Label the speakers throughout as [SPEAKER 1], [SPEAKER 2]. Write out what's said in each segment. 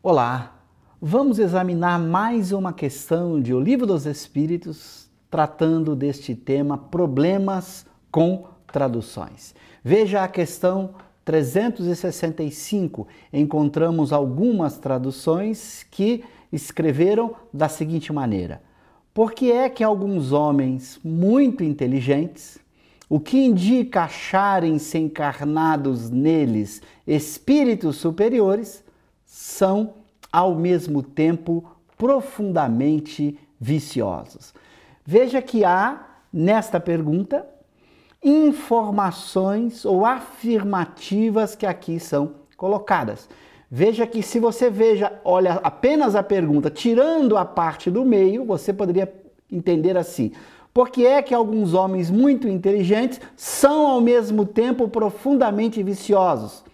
[SPEAKER 1] Olá, vamos examinar mais uma questão de O Livro dos Espíritos, tratando deste tema problemas com traduções. Veja a questão 365, encontramos algumas traduções que escreveram da seguinte maneira: por que é que alguns homens muito inteligentes, o que indica acharem-se encarnados neles espíritos superiores, são ao mesmo tempo profundamente viciosos? Veja que há nesta pergunta informações ou afirmativas que aqui são colocadas. Veja que se você olha apenas a pergunta, tirando a parte do meio, você poderia entender assim: por que é que alguns homens muito inteligentes são ao mesmo tempo profundamente viciosos?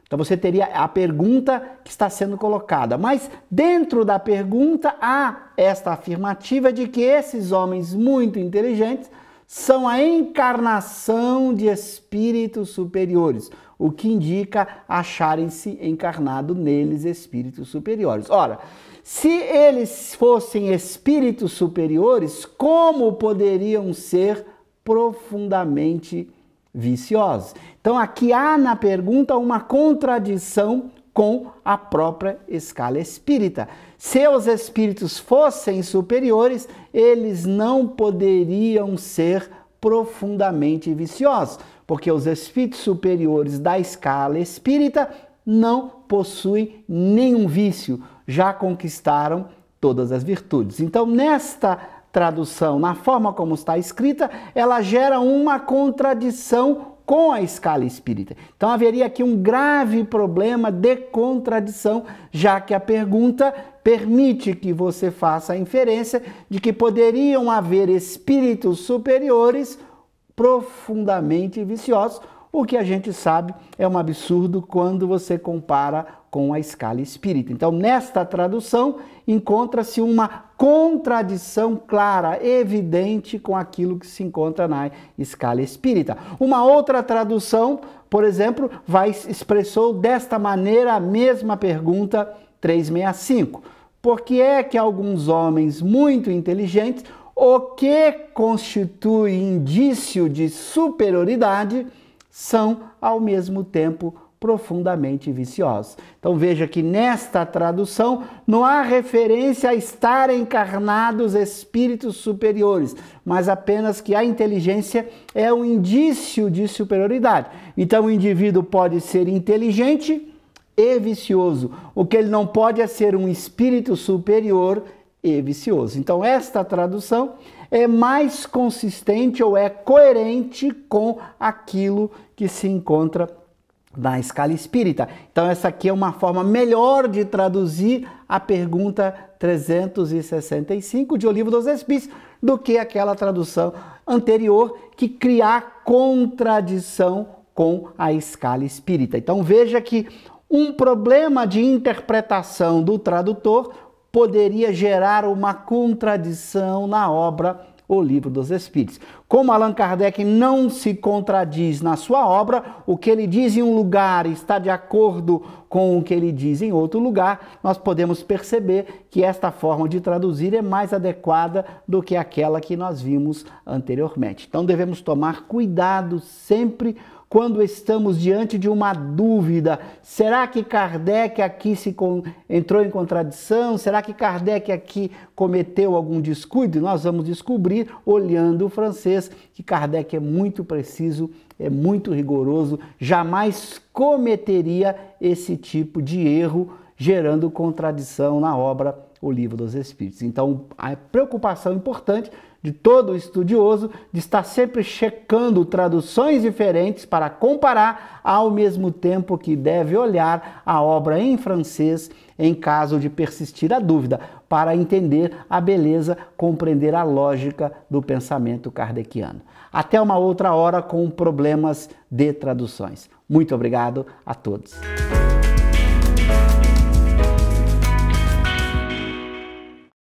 [SPEAKER 1] Então você teria a pergunta que está sendo colocada, mas dentro da pergunta há esta afirmativa de que esses homens muito inteligentes são a encarnação de espíritos superiores, o que indica acharem-se encarnados neles espíritos superiores. Ora, se eles fossem espíritos superiores, como poderiam ser profundamente viciosos? Então aqui há na pergunta uma contradição com a própria escala espírita. Se os espíritos fossem superiores, eles não poderiam ser profundamente viciosos, porque os espíritos superiores da escala espírita não possuem nenhum vício, já conquistaram todas as virtudes. Então, nesta tradução, na forma como está escrita, ela gera uma contradição com a escala espírita. Então haveria aqui um grave problema de contradição, já que a pergunta permite que você faça a inferência de que poderiam haver espíritos superiores profundamente viciosos, o que a gente sabe é um absurdo quando você compara com a escala espírita. Então, nesta tradução, encontra-se uma contradição clara, evidente com aquilo que se encontra na escala espírita. Uma outra tradução, por exemplo, expressou desta maneira a mesma pergunta 365. Por que é que alguns homens muito inteligentes, o que constitui indício de superioridade, são ao mesmo tempo profundamente viciosos? Então veja que nesta tradução não há referência a estar encarnados espíritos superiores, mas apenas que a inteligência é um indício de superioridade. Então o indivíduo pode ser inteligente e vicioso. O que ele não pode é ser um espírito superior e vicioso. Então esta tradução é mais consistente ou é coerente com aquilo que se encontra na escala espírita. Então essa aqui é uma forma melhor de traduzir a pergunta 365 de O Livro dos Espíritos do que aquela tradução anterior que cria contradição com a escala espírita. Então veja que um problema de interpretação do tradutor poderia gerar uma contradição na obra O Livro dos Espíritos. Como Allan Kardec não se contradiz na sua obra, o que ele diz em um lugar está de acordo com o que ele diz em outro lugar, nós podemos perceber que esta forma de traduzir é mais adequada do que aquela que nós vimos anteriormente. Então devemos tomar cuidado sempre quando estamos diante de uma dúvida. Será que Kardec aqui entrou em contradição? Será que Kardec aqui cometeu algum descuido? Nós vamos descobrir, olhando o francês, que Kardec é muito preciso, é muito rigoroso, jamais cometeria esse tipo de erro, gerando contradição na obra O Livro dos Espíritos. Então, a preocupação importante de todo estudioso de estar sempre checando traduções diferentes para comparar, ao mesmo tempo que deve olhar a obra em francês em caso de persistir a dúvida, para entender a beleza, compreender a lógica do pensamento kardeciano. Até uma outra hora com problemas de traduções. Muito obrigado a todos.